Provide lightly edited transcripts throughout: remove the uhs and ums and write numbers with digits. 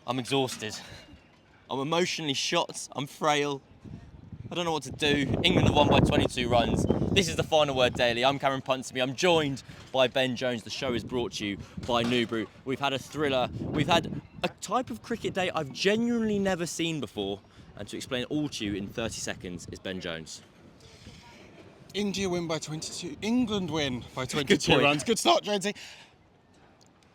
I'm exhausted. I'm emotionally shot. I'm frail. I don't know what to do. England have won by 22 runs. This is the Final Word Daily. I'm Karen Ponsonby. I'm joined by Ben Jones. The show is brought to you by Newbrew. We've had a thriller. We've had a type of cricket day I've genuinely never seen before. And to explain it all to you in 30 seconds is Ben Jones. India win by 22. England win by 22 runs. Good start, Jonesy.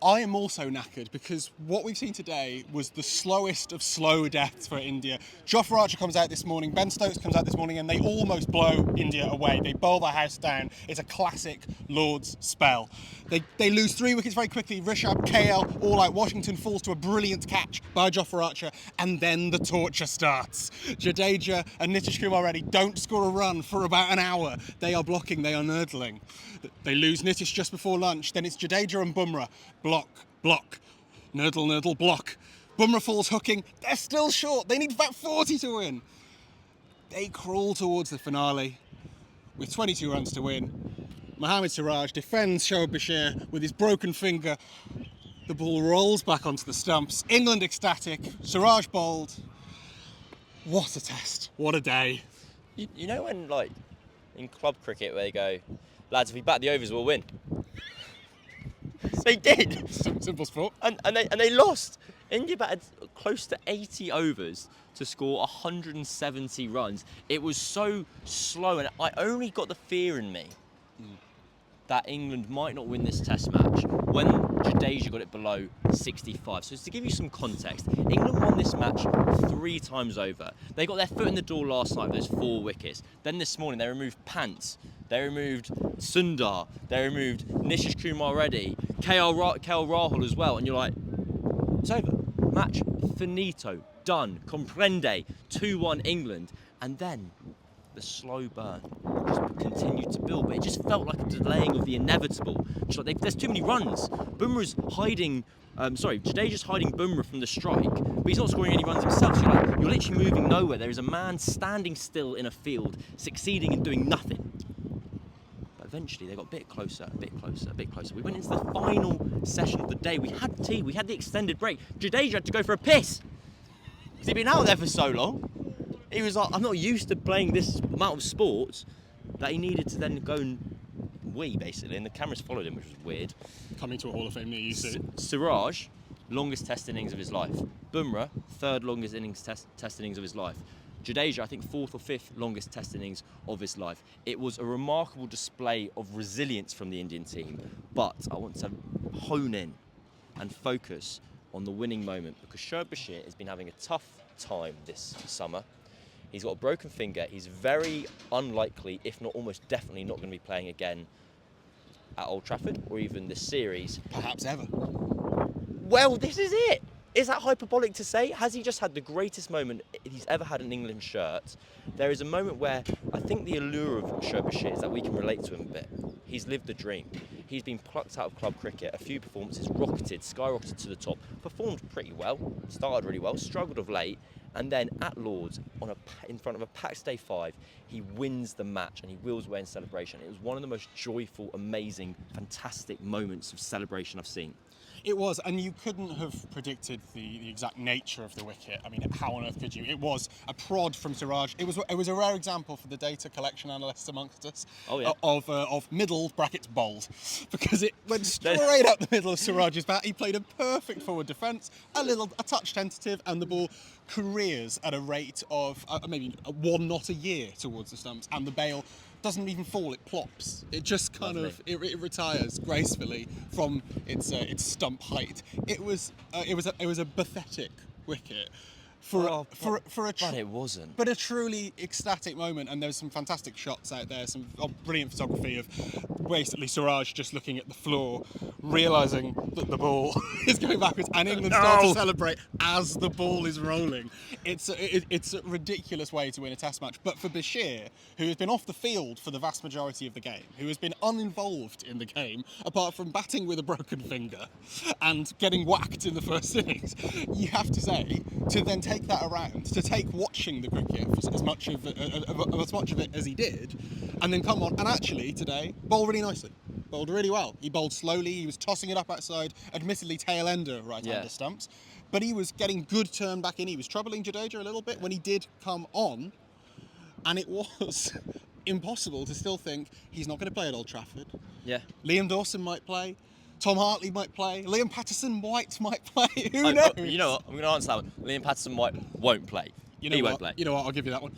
I am also knackered because what we've seen today was the slowest of slow deaths for India. Jofra Archer comes out this morning, Ben Stokes comes out this morning, and they almost blow India away. They bowl the house down. It's a classic Lord's spell. They lose 3 wickets very quickly. Rishabh, KL, all out. Washington falls to a brilliant catch by Jofra Archer, and then the torture starts. Jadeja and Nitish Kumar Reddy don't score a run for about an hour. They are blocking, they are nurdling. They lose Nitish just before lunch. Then it's Jadeja and Bumrah. Block, block, nurdle, block. Bumrah falls hooking. They're still short. They need about 40 to win. They crawl towards the finale with 22 runs to win. Mohammad Siraj defends Shoaib Bashir with his broken finger. The ball rolls back onto the stumps. England ecstatic. Siraj bowled. What a test. What a day. You know when, like, in club cricket where they go, lads, if we bat the overs, we'll win. They did. Simple sport. And they lost. India batted close to 80 overs to score 170 runs. It was so slow, and I only got the fear in me that England might not win this test match when Jadeja got it below 65. So to give you some context, England won this match 3 times over. They got their foot in the door last night with those 4 wickets. Then this morning they removed Pant, they removed Sundar, they removed Nitish Kumar Reddy, KL Rahul as well, and you're like, it's over. Match finito, done, comprende, 2-1 England. And then the slow burn just continued to build, but it just felt like a delaying of the inevitable. Just like there's too many runs. Bumrah's hiding, Jadeja's hiding Bumrah from the strike, but he's not scoring any runs himself. So you're literally moving nowhere. There is a man standing still in a field, succeeding in doing nothing. But eventually they got a bit closer, a bit closer, a bit closer. We went into the final session of the day. We had tea, we had the extended break. Jadeja had to go for a piss because he'd been out there for so long. He was like, I'm not used to playing this amount of sports, that he needed to then go and wee, basically, and the cameras followed him, which was weird. Coming to a Hall of Fame near you soon. Siraj, longest test innings of his life. Bumrah, 3rd longest test innings of his life. Jadeja, I think 4th or 5th longest test innings of his life. It was a remarkable display of resilience from the Indian team, but I want to hone in and focus on the winning moment, because Shoaib Bashir has been having a tough time this summer. He's got a broken finger. He's very unlikely, if not almost definitely, not going to be playing again at Old Trafford or even this series. Perhaps ever. Well, this is it. Is that hyperbolic to say? Has he just had the greatest moment he's ever had in an England shirt? There is a moment where I think the allure of Shoaib Bashir is that we can relate to him a bit. He's lived the dream. He's been plucked out of club cricket, a few performances, skyrocketed to the top, performed pretty well, started really well, struggled of late, and then at Lord's, in front of a packed day 5, he wins the match and he wheels away in celebration. It was one of the most joyful, amazing, fantastic moments of celebration I've seen. It was, and you couldn't have predicted the exact nature of the wicket. I mean, how on earth could you? It was a prod from Siraj. It was a rare example for the data collection analysts amongst us of middle brackets bold, because it went straight up the middle of Siraj's bat. He played a perfect forward defence, a touch tentative, and the ball careers at a rate of maybe 1 knot a year towards the stumps, and the bail doesn't even fall, it plops. It just kind of it retires gracefully from its stump height. It was a pathetic wicket but it wasn't. But a truly ecstatic moment, and there was some fantastic shots out there, some brilliant photography of basically Siraj just looking at the floor, realising that the ball is going backwards, and England start to celebrate as the ball is rolling. It's a ridiculous way to win a test match. But for Bashir, who has been off the field for the vast majority of the game, who has been uninvolved in the game, apart from batting with a broken finger and getting whacked in the first innings, you have to say, to then take that around, to take watching the cricket for as much of it as he did, and then come on and actually today bowl really nicely. bowled really well. He bowled slowly, he was tossing it up outside, admittedly tail-ender right-hander stumps, but he was getting good turn back in. He was troubling Jadeja a little bit when he did come on, and it was impossible to still think he's not going to play at Old Trafford. Yeah. Liam Dawson might play, Tom Hartley might play, Liam Patterson-White might play, who knows? You know what, I'm going to answer that one. Liam Patterson-White won't play. He won't play. You know what, I'll give you that one.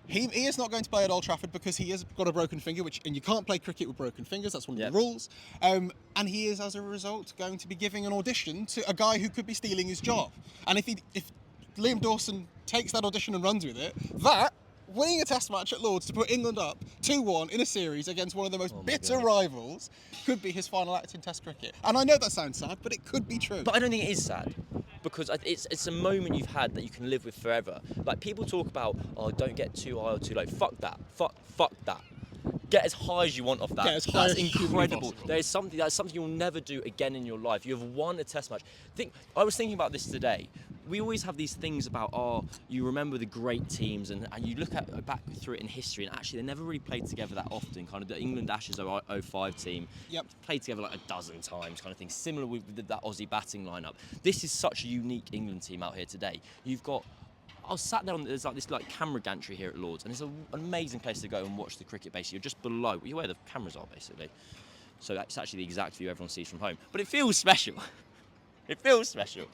He is not going to play at Old Trafford because he has got a broken finger, and you can't play cricket with broken fingers, that's one of the rules. And he is, as a result, going to be giving an audition to a guy who could be stealing his job. And if Liam Dawson takes that audition and runs with it, winning a test match at Lords to put England up 2-1 in a series against one of the most bitter rivals could be his final act in Test cricket. And I know that sounds sad, but it could be true. But I don't think it is sad, because it's a moment you've had that you can live with forever. Like, people talk about, don't get too high or too low. Fuck that. Fuck that. Get as high as you want off that. Get as high That's as incredible. That's something you'll never do again in your life. You have won a test match. I was thinking about this today. We always have these things about, you remember the great teams, and you look back through it in history, and actually they never really played together that often. Kind of the England Ashes 05 team played together like a dozen times, kind of thing. Similar with that Aussie batting lineup. This is such a unique England team out here today. You've got. I was sat there there's this camera gantry here at Lords, and it's an amazing place to go and watch the cricket. Basically, you're just below where the cameras are, basically. So that's actually the exact view everyone sees from home. But it feels special. It feels special.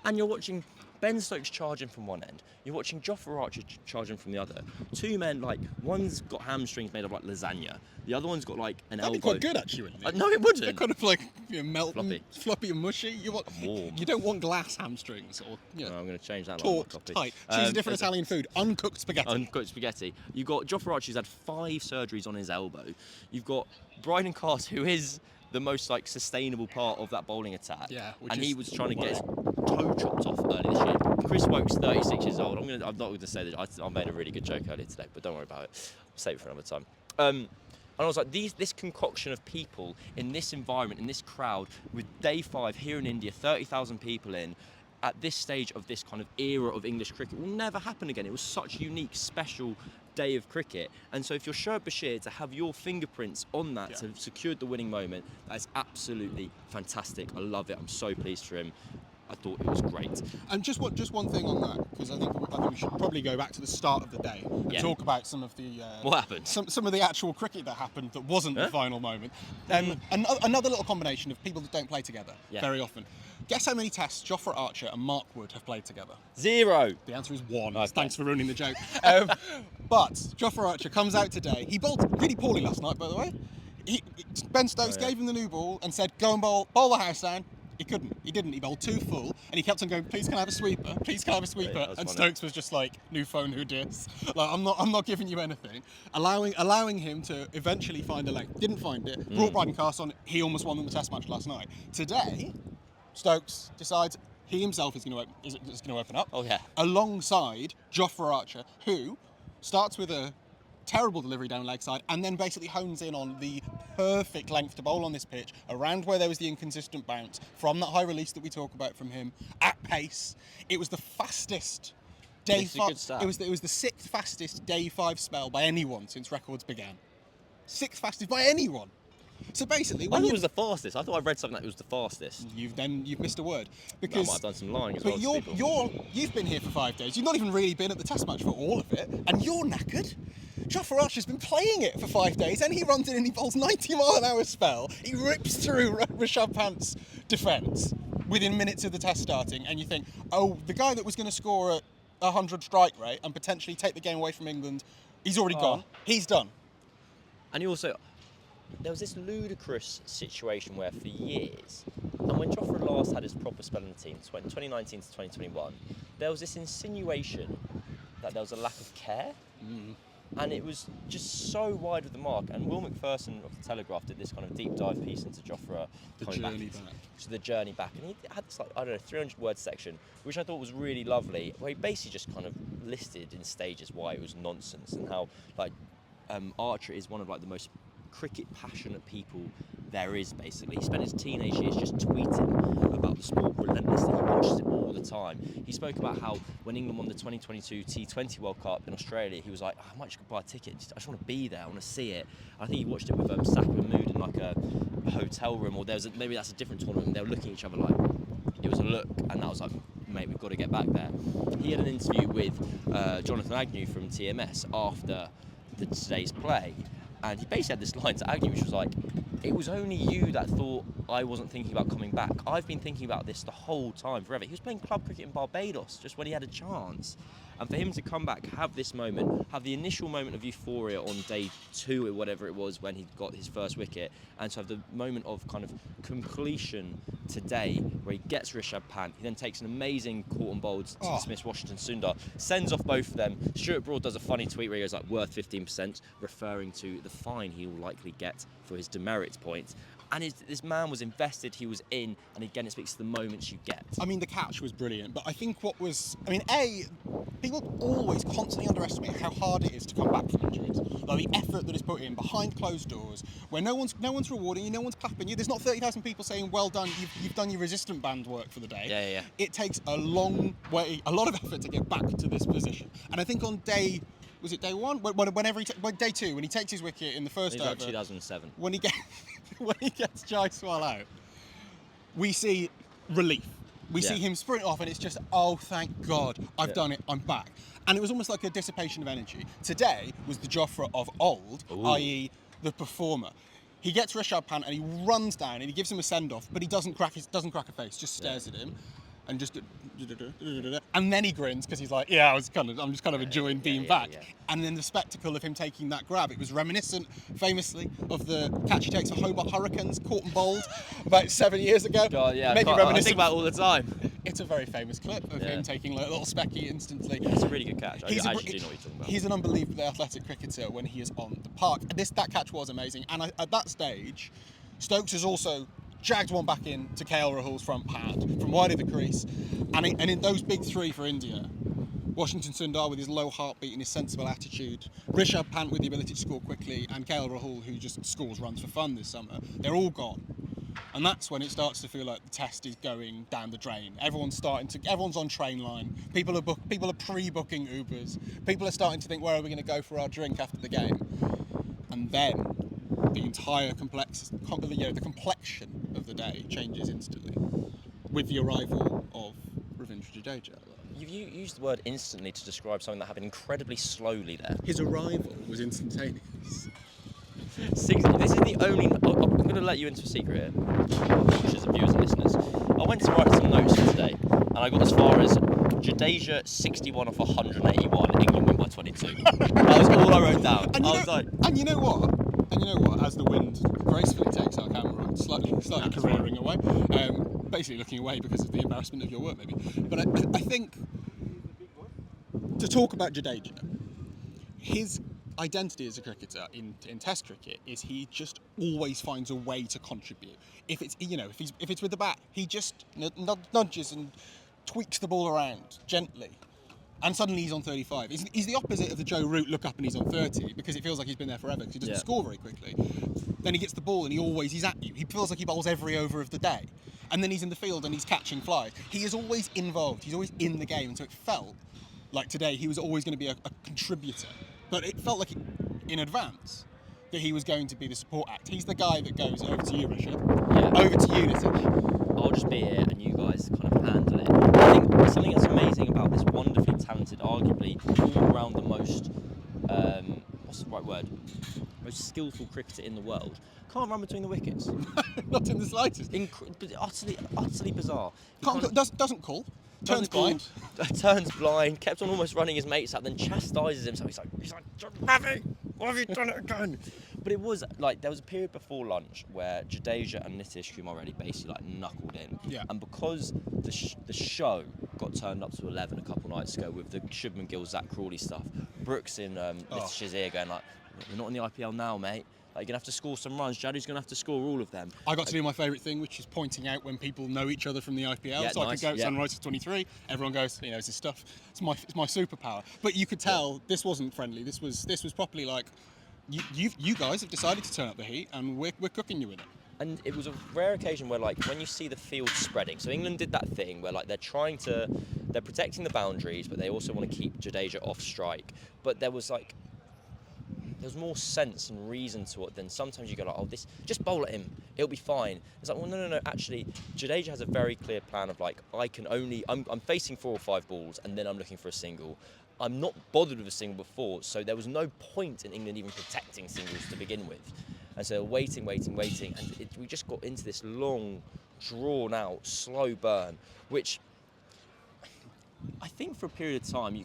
And you're watching Ben Stokes charging from one end. You're watching Jofra Archer charging from the other. Two men, one's got hamstrings made of lasagna. The other one's got an elbow. That'd be quite good, actually, wouldn't it? No, it wouldn't. They're kind of melting, floppy and mushy. You don't want glass hamstrings or No, I'm going to change that. Taut, tight. Choose a different Italian food. Uncooked spaghetti. Uncooked spaghetti. You've got Jofra Archer, who's had 5 surgeries on his elbow. You've got Bryden Cast, who is the most sustainable part of that bowling attack. Yeah, he was trying to get his toe chopped off early this year. Chris Woke's 36 years old. I'm not going to say that. I made a really good joke earlier today, but don't worry about it. I'll save it for another time. And I was like, this concoction of people in this environment, in this crowd, with day 5 here in India, 30,000 people in, at this stage of this kind of era of English cricket, will never happen again. It was such a unique, special day of cricket. And so if you're Shoaib Bashir, to have your fingerprints on that, to have secured the winning moment, that is absolutely fantastic. I love it. I'm so pleased for him. I thought it was great. And just one thing on that, because I think we should probably go back to the start of the day and talk about some of the what happened. Some of the actual cricket that happened that wasn't the final moment. Another little combination of people that don't play together very often. Guess how many tests Jofra Archer and Mark Wood have played together? 0. The answer is 1. Okay. Thanks for ruining the joke. But Jofra Archer comes out today. He bowled really poorly last night, by the way. Ben Stokes gave him the new ball and said, go and bowl the house down. He couldn't. He didn't. He bowled 2 full, and he kept on going, please can I have a sweeper? Please can I have a sweeper? And funny. Stokes was just like, new phone, who dis? I'm not giving you anything. Allowing him to eventually find a leg. Didn't find it. Brought Bryden Cast on. He almost won them the test match last night. Today, Stokes decides he himself is going to open up. Oh yeah. Alongside Jofra Archer, who starts with a terrible delivery down leg side and then basically hones in on the perfect length to bowl on this pitch, around where there was the inconsistent bounce from that high release that we talk about from him at pace. It was the fastest day 5. It was the 6th fastest day 5 spell by anyone since records began. 6th fastest by anyone. So basically, I thought it was the fastest. I thought I read something that it was the fastest. You've missed a word, because I might have done some lying as but well. You've been here for 5 days. You've not even really been at the test match for all of it, and you're knackered. Jofra Archer's been playing it for 5 days, and he runs in and he bowls 90-mile-an-hour spell. He rips through Rishabh Pant's defence within minutes of the test starting, and you think, oh, the guy that was going to score at 100 strike rate and potentially take the game away from England, he's already gone. He's done. And you also, there was this ludicrous situation where for years, and when Jofra last had his proper spell in the team, 2019 to 2021, there was this insinuation that there was a lack of care. And it was just so wide of the mark. And Will McPherson of the Telegraph did this kind of deep dive piece into Jofra coming back. To the journey back. And he had this 300-word section, which I thought was really lovely, where he basically just kind of listed in stages why it was nonsense, and how Archer is one of the most cricket passionate people there is, basically. He spent his teenage years just tweeting about the sport relentlessly. He watches it all the time. time. He spoke about how when England won the 2022 T20 World Cup in Australia, he was like, I might just buy a ticket. I just want to be there. I want to see it. I think he watched it with Saka and Mood in like a hotel room, or maybe that's a different tournament. And they were looking at each other like, it was a look, and that was like, mate, we've got to get back there. He had an interview with Jonathan Agnew from TMS after today's play, and he basically had this line to Agnew, which was like, it was only you that thought I wasn't thinking about coming back. I've been thinking about this the whole time, forever. He was playing club cricket in Barbados just when he had a chance. And for him to come back, have this moment, have the initial moment of euphoria on day 2 or whatever it was when he got his first wicket, and to have the moment of kind of completion today where he gets Rishabh Pant, he then takes an amazing caught and bowled to dismiss Washington Sundar, sends off both of them. Stuart Broad does a funny tweet where he goes like, worth 15%, referring to the fine he will likely get for his demerits points. And this man was invested, he was in, and again it speaks to the moments you get. I mean, the catch was brilliant, but I think people always constantly underestimate how hard it is to come back from injuries. Like the effort that is put in behind closed doors, where no one's rewarding you, no one's clapping you. There's not 30,000 people saying, well done, you've done your resistant band work for the day. Yeah. It takes a long way, a lot of effort to get back to this position. And I think on day 1? Day 2, when he takes his wicket in the first over. 2007. When he gets Jaiswal out, we see relief. We see him sprint off, and it's just, oh, thank God, I've done it, I'm back. And it was almost like a dissipation of energy. Today was the Jofra of old, i.e. the performer. He gets Rishabh Pant and he runs down and he gives him a send-off, but he doesn't crack a face, just stares at him. And just, and then he grins because he's like, I'm just kind of enjoying being back. And then the spectacle of him taking that grab, it was reminiscent, famously, of the catch he takes for Hobart Hurricanes, caught and bowled about 7 years ago. God, yeah, Maybe I think about it all the time. It's a very famous clip of him taking like a little specky instantly. It's a really good catch. I actually do know what you're talking about. He's an unbelievably athletic cricketer when he is on the park. That catch was amazing, and at that stage, Stokes has also jagged one back in to KL Rahul's front pad from wide of the crease, and in those big 3 for India, Washington Sundar with his low heartbeat and his sensible attitude, Rishabh Pant with the ability to score quickly, and KL Rahul, who just scores runs for fun this summer, they're all gone. And that's when it starts to feel like the test is going down the drain. Everyone's on train line. People are pre-booking Ubers. People are starting to think, where are we going to go for our drink after the game? And then the entire the complexion of the day changes instantly with the arrival of Ravindra Jadeja. You've used the word instantly to describe something that happened incredibly slowly there. His arrival was instantaneous. This is the only... I'm going to let you into a secret here, watchers and viewers and listeners. I went to write some notes for today, and I got as far as Jadeja 61 off 181, England win by 22. That was all I wrote down. And you know what? As the wind gracefully takes our camera, slightly careering away, basically looking away because of the embarrassment of your work, maybe. But I think, to talk about Jadeja, his identity as a cricketer in Test cricket is he just always finds a way to contribute. If it's with the bat, he just nudges and tweaks the ball around gently. And suddenly he's on 35. He's the opposite of the Joe Root look up and he's on 30 because it feels like he's been there forever because he doesn't score very quickly. Then he gets the ball and he's at you. He feels like he bowls every over of the day. And then he's in the field and he's catching flies. He is always involved. He's always in the game. And so it felt like today he was always going to be a contributor. But it felt like in advance that he was going to be the support act. He's the guy that goes, over to you, Rishabh. Yeah. Over to you, Nitish. I'll just be here and you guys kind of handle it. I think something that's amazing about this wonderfully talented, arguably all around the most, what's the right word? Most skillful cricketer in the world. Can't run between the wickets. Not in the slightest. Utterly bizarre. Doesn't call. Turns blind. Turns blind, kept on almost running his mates out, then chastises himself. He's like, Ravi, why have you done it again? But it was like, there was a period before lunch where Jadeja and Nitish Kumar already basically like knuckled in. Yeah. And because the show got turned up to 11 a couple nights ago with the Shubman Gill, Zach Crawley stuff, Brooks in Nitish's ear going like, we're not in the IPL now, mate. Like, you're going to have to score some runs. Jadu's going to have to score all of them. I got to do my favourite thing, which is pointing out when people know each other from the IPL. Yeah, so nice. I could go Sunrise 23. Everyone goes, it's his stuff. It's my superpower. But you could tell this wasn't friendly. This was properly like, you guys have decided to turn up the heat, and we're cooking you with it. And it was a rare occasion where, like, when you see the field spreading, so England did that thing where, like, they're trying to they're protecting the boundaries, but they also want to keep Jadeja off strike. But there's more sense and reason to it than sometimes you go like, oh, this, just bowl at him, it'll be fine. It's like, well, no. Actually, Jadeja has a very clear plan of like, I'm facing 4 or 5 balls, and then I'm looking for a single. I'm not bothered with a single before, so there was no point in England even protecting singles to begin with. And so waiting, and we just got into this long, drawn-out, slow burn, which I think for a period of time,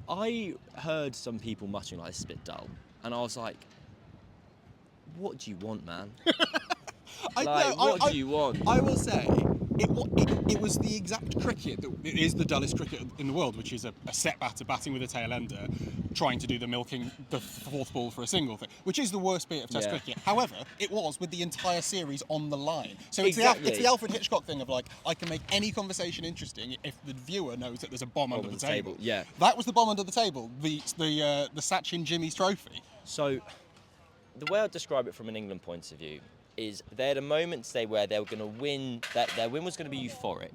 I heard some people muttering like, this is a bit dull, and I was like, what do you want, man? What do you want? I will say, it was the exact cricket that it is the dullest cricket in the world, which is a set batter batting with a tail ender, trying to do the milking the 4th ball for a single thing, which is the worst bit of Test cricket. However, it was with the entire series on the line. So it's the Alfred Hitchcock thing of like, I can make any conversation interesting if the viewer knows that there's a bomb under the table. Yeah, that was the bomb under the table. The Sachin Jimmy's trophy. So the way I describe it from an England point of view is they had a moment today where they were going to win, that their win was going to be euphoric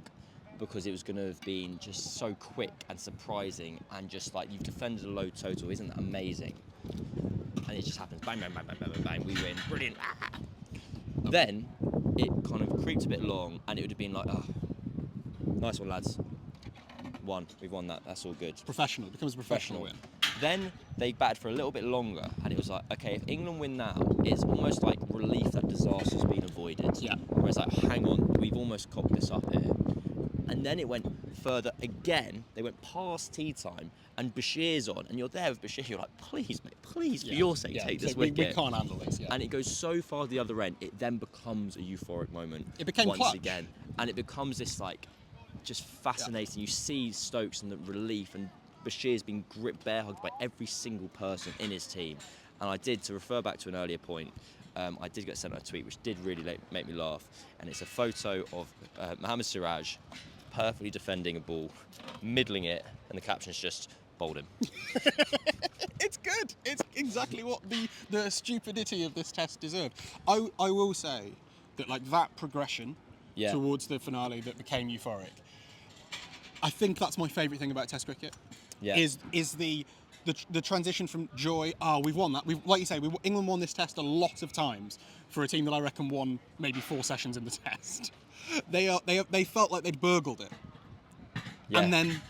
because it was going to have been just so quick and surprising, and just like, you've defended a low total, isn't that amazing? And it just happens, bang, bang, bang, bang, bang, bang, bang, we win, brilliant. Then it kind of creeped a bit long, and it would have been like, oh, nice one, lads. We've won that, that's all good. Professional, it becomes a professional win. Then they batted for a little bit longer, and it was like, okay, if England win now, it's almost like relief that disaster's been avoided. Yeah. Whereas like, hang on, we've almost cocked this up here. And then it went further again. They went past tea time, and Bashir's on, and you're there with Bashir. You're like, please, mate, please, for your sake, take this wicket. We can't handle this. Yeah. And it goes so far to the other end. It then becomes a euphoric moment. It became once clutch. again, and it becomes this like, just fascinating. Yeah. You see Stokes and the relief, and Bashir's been gripped, bear hugged by every single person in his team. And I did, to refer back to an earlier point, I did get sent a tweet which did really make me laugh, and it's a photo of Mohammad Siraj perfectly defending a ball, middling it, and the caption's just, bowled him. It's good. It's exactly what the stupidity of this test deserved. I will say that like that progression towards the finale that became euphoric, I think that's my favourite thing about Test cricket. Yeah. Is the transition from joy. We've won that. Like you say, England won this test a lot of times for a team that I reckon won maybe 4 sessions in the test. They felt like they'd burgled it, and then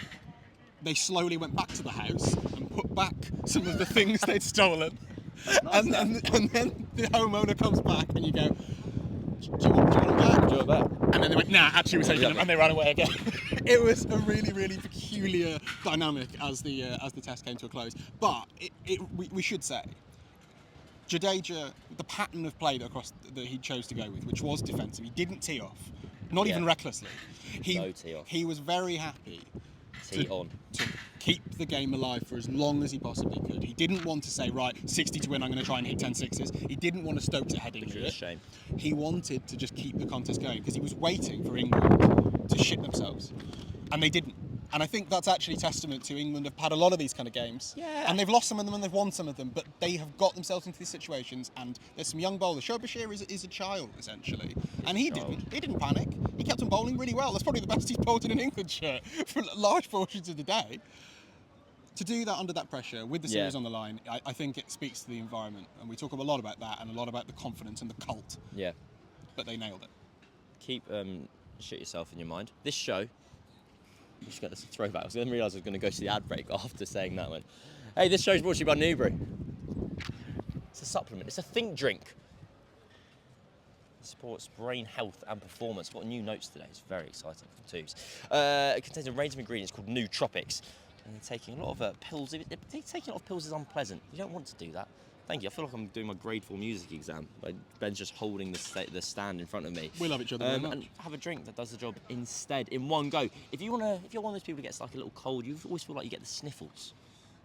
they slowly went back to the house and put back some of the things they'd stolen, and then the homeowner comes back and you go, do you want it back? Do it back. And then they went, nah, actually we're taking them, and they ran away again. It was a really, really peculiar dynamic as the test came to a close. But we should say, Jadeja, the pattern of play that he chose to go with, which was defensive, he didn't tee off, not even recklessly. No tee off. He was very happy to keep the game alive for as long as he possibly could. He didn't want to say, right, 60 to win, I'm going to try and hit 10 sixes. He didn't want to stoke to heading it. A shame. He wanted to just keep the contest going because he was waiting for England to shit themselves. And they didn't. And I think that's actually testament to England have had a lot of these kind of games. Yeah. And they've lost some of them and they've won some of them, but they have got themselves into these situations, and there's some young bowlers. Shoaib Bashir is a child, essentially. And he didn't panic. He kept on bowling really well. That's probably the best he's bowled in an England shirt for large portions of the day. To do that under that pressure, with the series on the line, I think it speaks to the environment. And we talk a lot about that and a lot about the confidence and the cult. Yeah. But they nailed it. Keep shit yourself in your mind. This show... I'm just going to throw back. I was going to realise I was going to go to the ad break after saying that one. Hey, this show's brought to you by Newbury. It's a supplement. It's a think drink. It supports brain health and performance. Got new notes today. It's very exciting from Tubes. It contains a range of ingredients called Nootropics. And they're taking a lot of pills. Taking a lot of pills is unpleasant. You don't want to do that. Thank you. I feel like I'm doing my grade 4 music exam. Like Ben's just holding the stand in front of me. We love each other very much. And have a drink that does the job instead in one go. If you're one of those people who gets like a little cold, you always feel like you get the sniffles.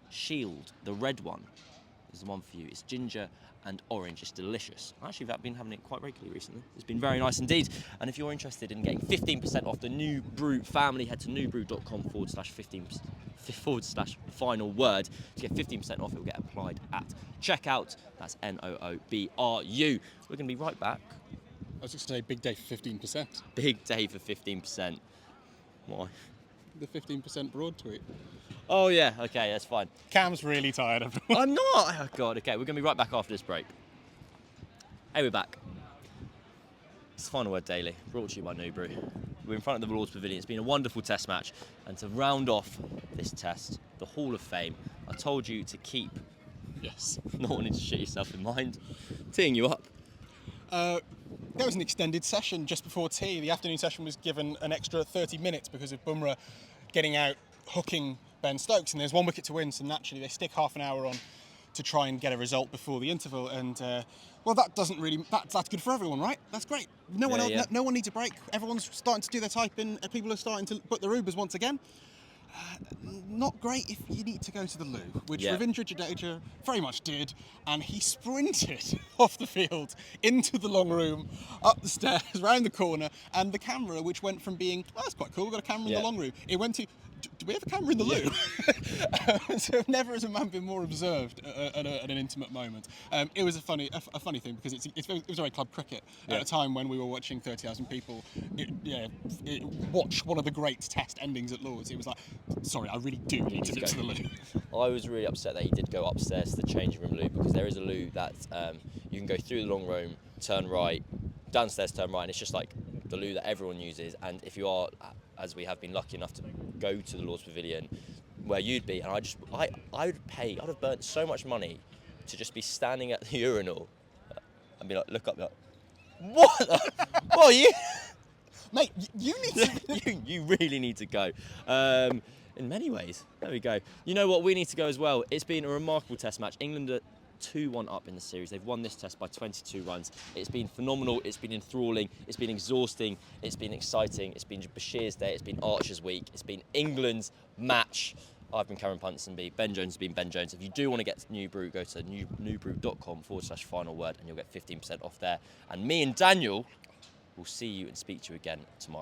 Shield, the red one, is the one for you. It's ginger and orange. It's delicious. Actually, I've been having it quite regularly recently. It's been very nice indeed. And if you're interested in getting 15% off the New Brew family, head to newbrew.com/15/final word to get 15% off. It will get applied at checkout. That's NOOBRU. We're going to be right back. I was just going to say, big day for 15%. Big day for 15%. Why? the 15% broad tweet. Oh yeah, okay, that's fine. Cam's really tired, everyone. I'm not. Oh God. Okay, we're gonna be right back after this break. Hey, we're back. It's Final Word Daily, brought to you by New Brew. We're in front of the Lord's Pavilion. It's been a wonderful test match, and to round off this test, the Hall of Fame, I told you to keep Yes. not wanting to shit yourself in mind, teeing you up. There was an extended session just before tea. The afternoon session was given an extra 30 minutes because of Bumrah getting out, hooking Ben Stokes, and there's 1 wicket to win, so naturally they stick half an hour on to try and get a result before the interval. And well, that doesn't really that's good for everyone, right? That's great. No one needs a break. Everyone's starting to do their typing. People are starting to book their Ubers once again. Not great if you need to go to the loo, which Ravindra Jadeja very much did, and he sprinted off the field into the long room, up the stairs, round the corner, and the camera, which went from being, oh, that's quite cool, we've got a camera in the long room, it went to, do we have a camera in the loo? So never has a man been more observed at an intimate moment. It was a funny thing because it was very club cricket at a time when we were watching 30,000 people watch one of the great test endings at Lords. It was like, sorry, I really do need to go to the loo. I was really upset that he did go upstairs to the changing room loo, because there is a loo that you can go through the long room, turn right, downstairs turn right, and it's just like the loo that everyone uses. And if you are, as we have been lucky enough to go to the Lord's Pavilion, where you'd be, and I'd have burnt so much money to just be standing at the urinal and be like, look up, like, what are you? Mate, you need to... you really need to go. In many ways. There we go. You know what? We need to go as well. It's been a remarkable test match. England are 2-1 up in the series. They've won this test by 22 runs. It's been phenomenal. It's been enthralling. It's been exhausting. It's been exciting. It's been Bashir's day. It's been Archer's week. It's been England's match. I've been Cameron Ponsonby. Ben Jones has been Ben Jones. If you do want to get New Brew, go to newbrew.com/final word and you'll get 15% off there. And me and Daniel will see you and speak to you again tomorrow.